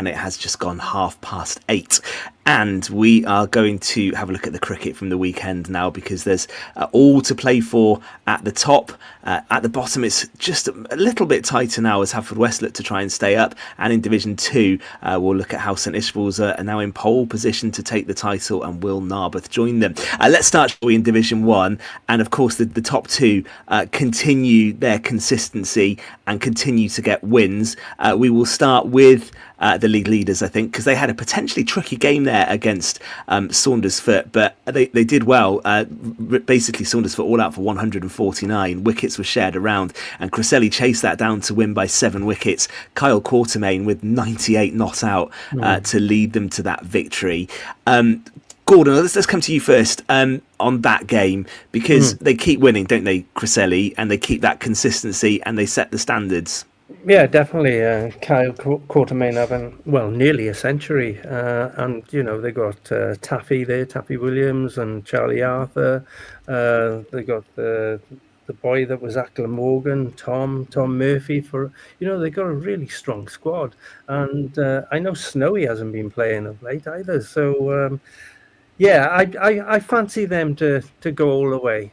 and it has just gone 8:30. And we are going to have a look at the cricket from the weekend now, because there's all to play for at the top. At the bottom, it's just a little bit tighter now as Haverfordwest look to try and stay up. And in Division 2, we'll look at how St Ishmael's are now in pole position to take the title, and will Narberth join them. Let's start in Division 1. And of course, the top two continue their consistency and continue to get wins. We will start with the league leaders, I think, because they had a potentially tricky game there against Saundersfoot, but they did well. Basically, Saundersfoot all out for 149. Wickets were shared around, and Cresselly chased that down to win by 7 wickets. Kyle Quartermain with 98 not out to lead them to that victory. Gordon, let's come to you first on that game, because they keep winning, don't they, Cresselly, and they keep that consistency and they set the standards. Yeah, definitely. Kyle Quartermain having, nearly a century. And, they got Taffy there, Taffy Williams and Charlie Arthur. They got the boy that was at Glamorgan, Tom Murphy. They got a really strong squad. And I know Snowy hasn't been playing of late either. So, I fancy them to go all the way.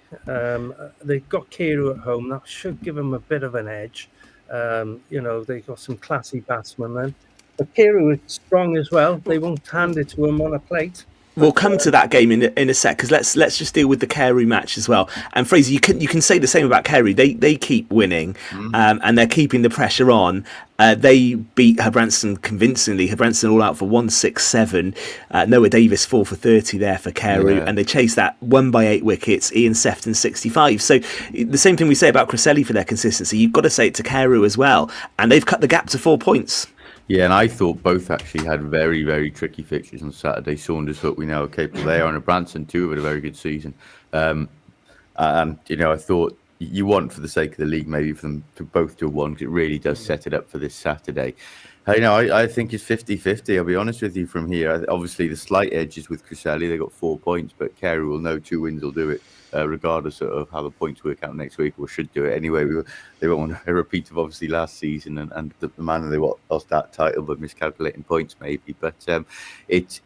They've got Carew at home. That should give them a bit of an edge. They've got some classy batsmen then. But Carew is strong as well. They won't hand it to him on a plate. We'll come to that game in a sec, because let's just deal with the Carew match as well. And Fraser, you can say the same about Carew. They keep winning, and they're keeping the pressure on. They beat Herbrandston convincingly. Herbrandston all out for 167. Noah Davis 4 for 30 there for Carew, and they chased that 1 by 8 wickets. Ian Sefton 65. So the same thing we say about Cresselly for their consistency, you've got to say it to Carew as well, and they've cut the gap to 4 points. Yeah, and I thought both actually had very, very tricky fixtures on Saturday. Saundersfoot, we know, are capable there, and Herbrandston too, had a very good season. And I thought you want, for the sake of the league, maybe for them to both do one, because it really does set it up for this Saturday. I think it's 50-50, I'll be honest with you, from here. Obviously, the slight edge is with Cresselly. They got 4 points, but Carew will know 2 wins will do it, regardless of how the points work out next week, or should do it anyway. They won't want a repeat of obviously last season and the manner they lost that title, but miscalculating points maybe. But it's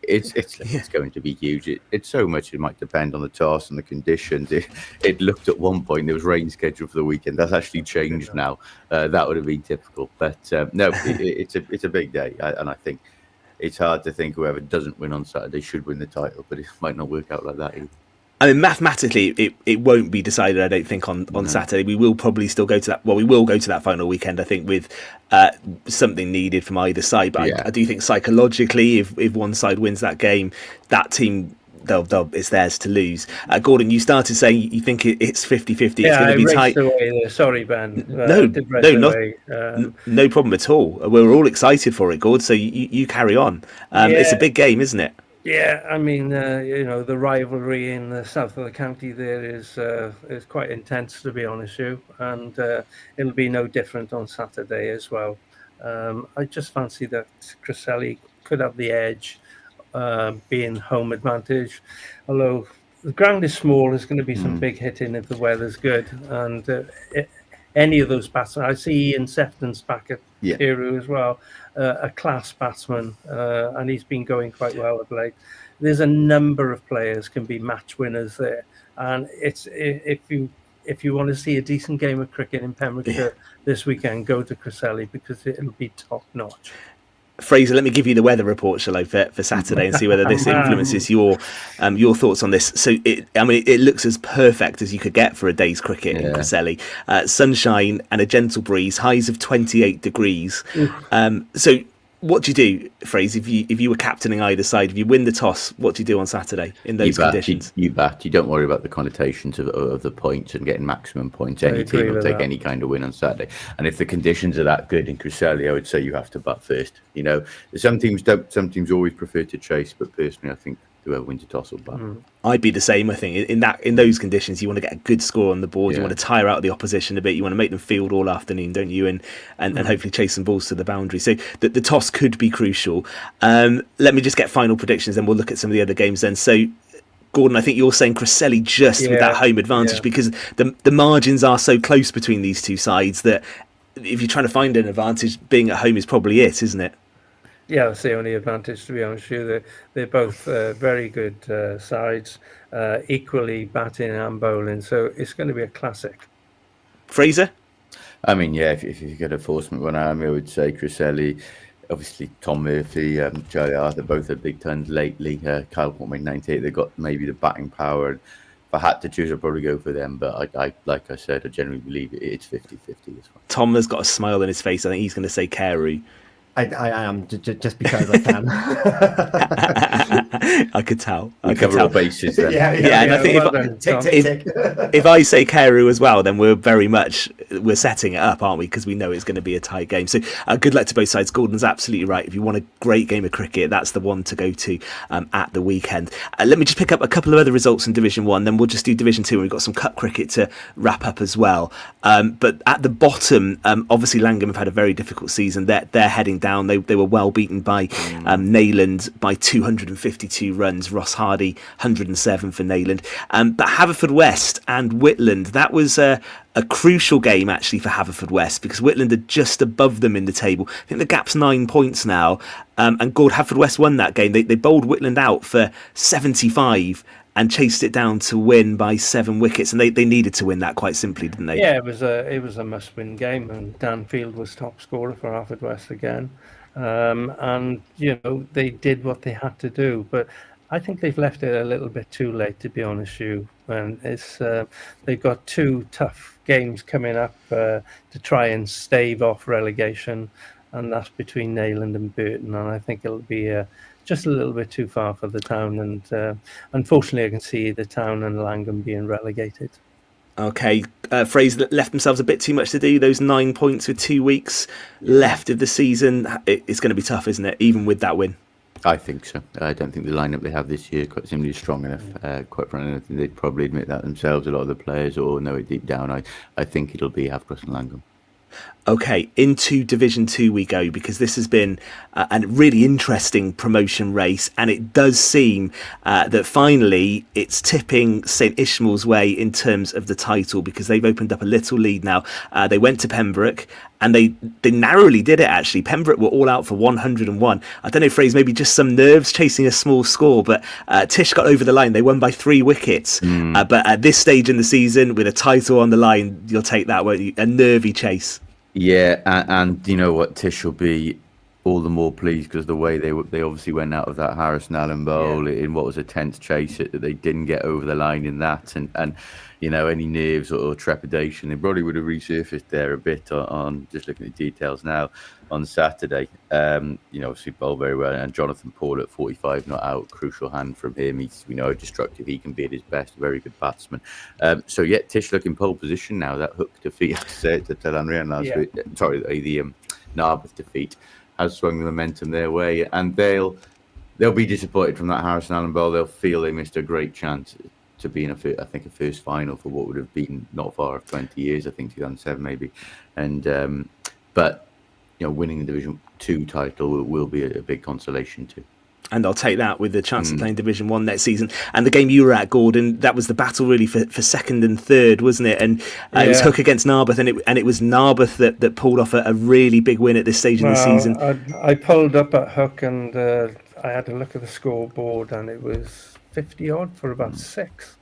going to be huge. It's so much. It might depend on the toss and the conditions. It looked at one point there was rain scheduled for the weekend. That's actually changed now. That would have been typical. But no, it's a big day, and I think it's hard to think whoever doesn't win on Saturday should win the title, but it might not work out like that either. I mean, mathematically, it won't be decided, I don't think, on Saturday. We will probably still go to that. Well, we will go to that final weekend, I think, with something needed from either side. But I do think psychologically, if one side wins that game, that team, it's theirs to lose. Gordon, you started saying you think it's 50-50. It's going to be tight. Away. Sorry, Ben. No problem at all. We're all excited for it, Gord. So you carry on. It's a big game, isn't it? Yeah, I mean, the rivalry in the south of the county there is quite intense, to be honest with you, and it'll be no different on Saturday as well. I just fancy that Cresselly could have the edge, being home advantage, although the ground is small. There's going to be some big hitting if the weather's good, and any of those batsmen. I see Ian Sefton's back at Carew as well, a class batsman, and he's been going quite well of late. There's a number of players can be match winners there, and it's if you want to see a decent game of cricket in Pembrokeshire this weekend, go to Cresselly, because it'll be top notch. Fraser, let me give you the weather report, shall I, for Saturday, and see whether this influences your thoughts on this. So, it looks as perfect as you could get for a day's cricket in Cresselly. Sunshine and a gentle breeze, highs of 28 degrees. So, what do you do, Fraser, if you were captaining either side? If you win the toss, what do you do on Saturday in those conditions? You bat. You don't worry about the connotations of the points and getting maximum points. Any team will take any kind of win on Saturday. And if the conditions are that good in Cresselly, I would say you have to bat first. Some teams don't. Some teams always prefer to chase, but personally, I think whoever wins the toss will bat. I'd be the same. I think in those conditions, you want to get a good score on the board. You want to tire out the opposition a bit. You want to make them field all afternoon, don't you? And hopefully chase some balls to the boundary. So the toss could be crucial. Let me just get final predictions, and we'll look at some of the other games then. So, Gordon, I think you're saying Cresselly just with that home advantage, because the margins are so close between these two sides that if you're trying to find an advantage, being at home is probably it, isn't it? Yeah, that's the only advantage, to be honest with you. They're both very good sides, equally batting and bowling. So it's going to be a classic. Fraser? I mean, yeah, if you get a forcement one army, I would say Cresselly, obviously Tom Murphy, Charlie Arthur, both had big tons lately. Kyle Portman, 98, they've got maybe the batting power. And if I had to choose, I'd probably go for them. But I like I said, I generally believe it's 50-50 as well. Tom has got a smile on his face. I think he's going to say Carew. I am just because I can. I could tell. We cover all bases then. yeah. And I think if I say Carew as well, then we're setting it up, aren't we? Because we know it's going to be a tight game. So good luck to both sides. Gordon's absolutely right. If you want a great game of cricket, that's the one to go to at the weekend. Let me just pick up a couple of other results in Division 1, then we'll just do Division 2, and we've got some cup cricket to wrap up as well. But at the bottom, obviously Langham have had a very difficult season. They're heading down. They were well beaten by Neyland by 252 runs. Ross Hardy 107 for Neyland. But Haverfordwest and Whitland, that was a crucial game actually for Haverfordwest, because Whitland are just above them in the table. I think the gap's 9 points now. And Haverfordwest won that game. They bowled Whitland out for 75 and chased it down to win by 7 wickets, and they needed to win that quite simply, didn't they? Yeah, it was a must-win game, and Dan Field was top scorer for Haverfordwest again. And they did what they had to do, but I think they've left it a little bit too late, to be honest with you. And they've got 2 tough games coming up to try and stave off relegation, and that's between Neyland and Burton. And I think it'll be just a little bit too far for the town, and unfortunately I can see the town and Langham being relegated. Okay, Fraser left themselves a bit too much to do. Those 9 points with 2 weeks left of the season. It's going to be tough, isn't it, even with that win? I think so. I don't think the lineup they have this year quite simply is strong enough. Quite frankly, I think they'd probably admit that themselves, a lot of the players, or know it deep down. I think it'll be Haverfordwest and Langham. Okay, into Division 2 we go, because this has been a really interesting promotion race, and it does seem that finally it's tipping St Ishmael's way in terms of the title, because they've opened up a little lead now. They went to Pembroke, and they narrowly did it, actually. Pembroke were all out for 101. I don't know, Fraser, maybe just some nerves chasing a small score, but Tish got over the line. They won by 3 wickets. But at this stage in the season, with a title on the line, you'll take that, won't you? A nervy chase. Yeah, and you know what, Tish will be all the more pleased because the way they obviously went out of that Harris and Allen Bowl in what was a tense chase, that they didn't get over the line in that, and any nerves or trepidation, they probably would have resurfaced there a bit on just looking at the details now on Saturday. Obviously bowled very well, and Jonathan Paul at 45 not out, crucial hand from him. We know how destructive he can be at his best, very good batsman. Tish looking pole position now. That hook defeat to Telanrian last week, the Narberth defeat has swung the momentum their way, and they'll be disappointed from that Harrison Allen Bowl. They'll feel they missed a great chance to be in a first final for what would have been not far of 20 years, I think 2007 maybe. And but winning the Division 2 title will be a big consolation too. And I'll take that with the chance of playing Division 1 next season. And the game you were at, Gordon, that was the battle really for second and third, wasn't it? And it was Hook against Narberth, and it was Narberth that pulled off a really big win at this stage in the season. I pulled up at Hook, and I had a look at the scoreboard, and it was 50 odd for about 6.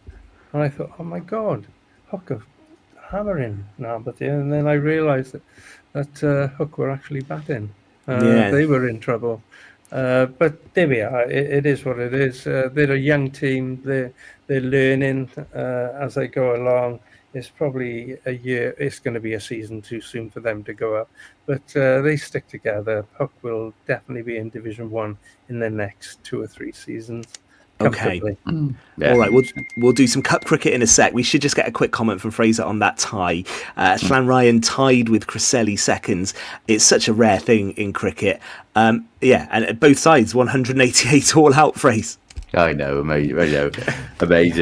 And I thought, oh my God, Hook are hammering Narberth here. And then I realised that Hook were actually batting. They were in trouble. But there we are. It is what it is. They're a young team. They're learning as they go along. It's probably a year. It's going to be a season too soon for them to go up. But they stick together. Hook will definitely be in Division 1 in the next 2 or 3 seasons. Okay. All right, we'll do some cup cricket in a sec. We should just get a quick comment from Fraser on that tie. Llanrhian tied with Cresselly seconds. It's such a rare thing in cricket. And both sides 188 all out, Fraser. I know, amazing.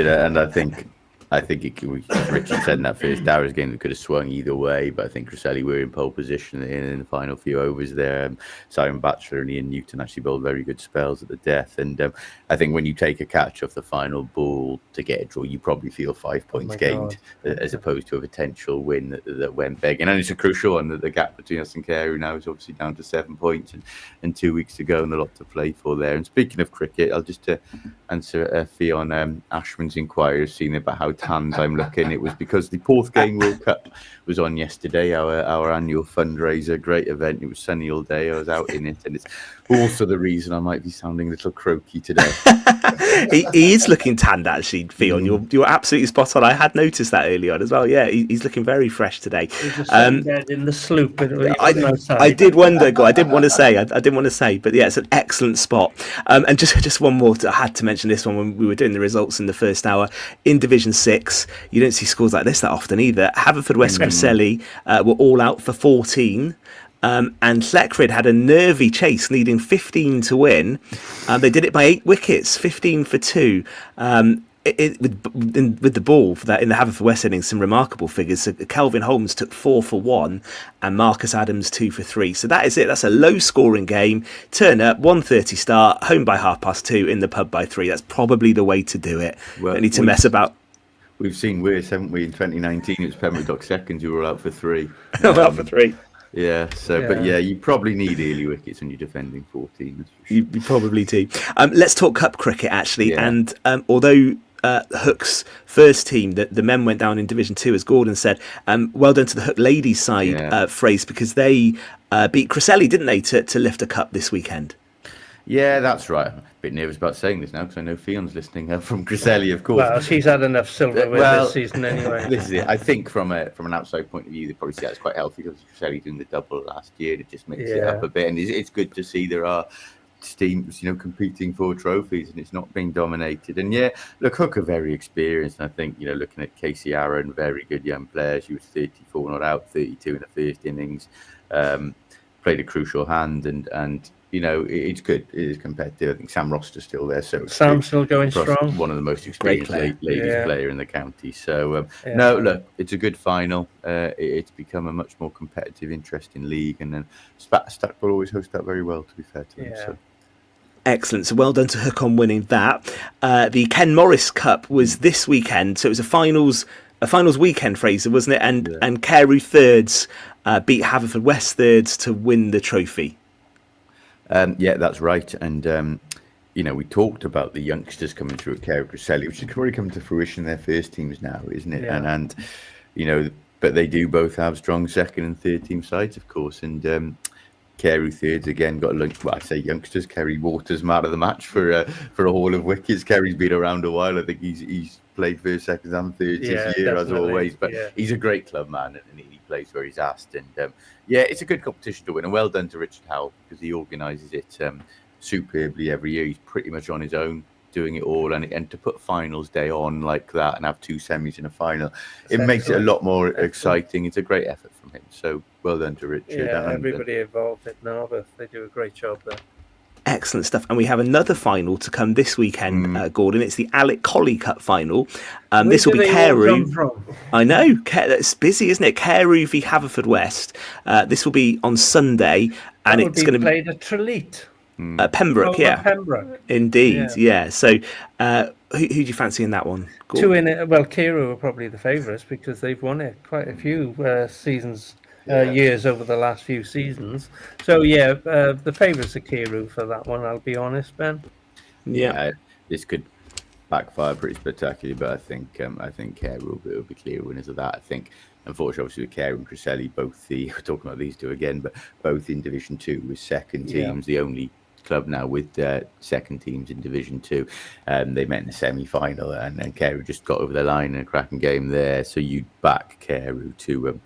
And I think I think Richard said in that first hour's game that could have swung either way, but I think Cresselly were in pole position in the final few overs there. Simon Batchelor and Ian Newton actually bowled very good spells at the death, and I think when you take a catch off the final ball to get a draw, you probably feel 5 points gained as opposed to a potential win that went begging. And it's a crucial one that the gap between us and Carew now is obviously down to 7 points and 2 weeks to go and a lot to play for there. And speaking of cricket, I'll just answer Fionn Ashman's inquiry, seeing about how tanned I'm looking. It was because the Porthgain World Cup was on yesterday, our annual fundraiser, great event. It was sunny all day. I was out in it, and it's also the reason I might be sounding a little croaky today. he is looking tanned, actually, Fionn. You're absolutely spot on. I had noticed that early on as well. Yeah, he's looking very fresh today. In the sloop. I did wonder. I didn't want to say, but yeah, it's an excellent spot. And just one more. I had to mention this one when we were doing the results in the first hour in Division 6. You don't see scores like this that often either. Haverfordwest Cresselly were all out for 14. And Llecryd had a nervy chase, needing 15 to win. They did it by 8 wickets, 15 for 2. With the ball for that in the Haverfordwest innings, some remarkable figures. So Kelvin Holmes took 4 for 1, and Marcus Adams 2 for 3. So that is it. That's a low-scoring game. Turn up, 1:30 start, home by 2:30, in the pub by 3. That's probably the way to do it. Well, don't need to mess about. We've seen worse, haven't we? In 2019, it was Pembroke Dock seconds who were out for 3. Out for 3. Yeah, but you probably need early wickets when you're defending 14. That's for sure. You probably do. Let's talk Cup cricket, actually. Yeah. And although Hook's first team, the men went down in Division 2, as Gordon said, well done to the Hook ladies side phrase, because they beat Cresselly, didn't they, to lift a cup this weekend? Yeah, that's right. I'm a bit nervous about saying this now because I know Fion's listening from Cresselly, of course. Well, she's had enough silverware this season anyway. This is it. I think from an outside point of view, they probably see that's quite healthy because Cresselly doing the double last year to just mix it up a bit. And it's good to see there are teams, competing for trophies and it's not being dominated. And look, Hook are very experienced. And I think, looking at Casey Aaron, very good young player. She was 34 not out, 32 in the first innings. Played a crucial hand and it's good. It is competitive. I think Sam Roster's still there. So Sam's still going strong. One of the most experienced ladies player in the county. So no, look, it's a good final. It's become a much more competitive, interesting league, and then Stackpole always host that very well. To be fair to them. So. Excellent. So well done to Hook on winning that. The Ken Morris Cup was this weekend, so it was a finals weekend, Fraser, wasn't it? And Carew thirds beat Haverfordwest thirds to win the trophy. Yeah, that's right. And, we talked about the youngsters coming through at Carew Cresselly, which has already come to fruition in their first teams now, isn't it? Yeah. And but they do both have strong second and third team sides, of course. And Carew thirds, again, got a lunch. Well, I say youngsters. Kerry Waters, man of the match for a haul of wickets. Kerry's been around a while. I think he's played first, second and third this year, as always. But he's a great club man and he plays where he's asked. And it's a good competition to win. And well done to Richard Howell because he organises it superbly every year. He's pretty much on his own doing it all. And to put finals day on like that and have 2 semis in a final, it makes it a lot more exciting. It's a great effort from him. So well done to Richard. Yeah, everybody involved at Narberth, they do a great job there. Excellent stuff. And we have another final to come this weekend, Gordon. It's the Alec Colley Cup final. This will be Carew. I know. It's busy, isn't it? Carew v Haverfordwest. This will be on Sunday. And it's going to be played at Tralee. Pembroke, Pembroke. Indeed, yeah. So who do you fancy in that one? Gordon? 2 in it. Well, Carew are probably the favourites because they've won it quite a few seasons. Years over the last few seasons. So the favourites are Carew for that one, I'll be honest, Ben. Yeah, this could backfire pretty spectacularly, but I think Carew will be clear winners of that. I think unfortunately obviously with Carew and Cresselly, we're talking about these two again, but both in Division 2 with second teams, the only club now with second teams in Division 2. They met in the semi-final and then Carew just got over the line in a cracking game there. So you'd back Carew to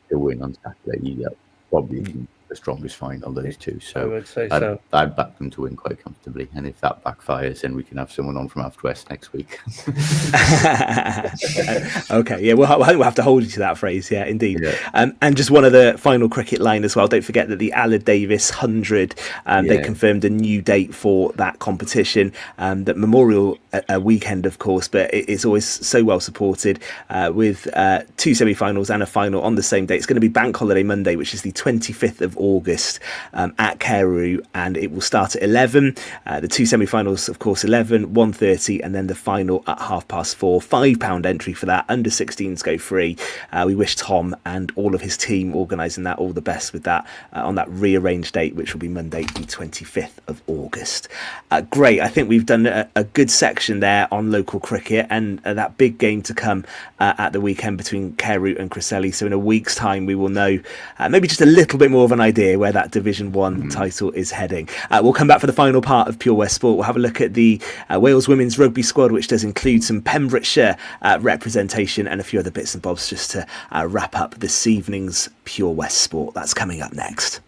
win on Saturday. You probably the strongest final, those two. So I would say so. I'd back them to win quite comfortably. And if that backfires, then we can have someone on from Haverfordwest next week. Okay, yeah, we'll have to hold you to that phrase. Yeah, indeed. Yeah. And just one other final cricket line as well. Don't forget that the Aled Davis 100, they confirmed a new date for that competition. That Memorial weekend, of course, but it's always so well supported with 2 semi-finals and a final on the same day. It's going to be Bank Holiday Monday, which is the 25th of August at Carew, and it will start at 11. The 2 semi-finals, of course, 11, 1:30, and then the final at 4:30. £5 entry for that. Under 16s go free. We wish Tom and all of his team organising that all the best with that on that rearranged date, which will be Monday, the 25th of August. Great. I think we've done a good section there on local cricket and that big game to come at the weekend between Carew and Cresselly. So in a week's time, we will know maybe just a little bit more of an idea where that Division 1 title is heading. We'll come back for the final part of Pure West Sport. We'll have a look at the Wales women's rugby squad, which does include some Pembrokeshire representation and a few other bits and bobs just to wrap up this evening's Pure West Sport. That's coming up next.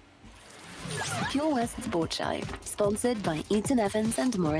Pure West Sport Show, sponsored by Eaton-Evans and Morris.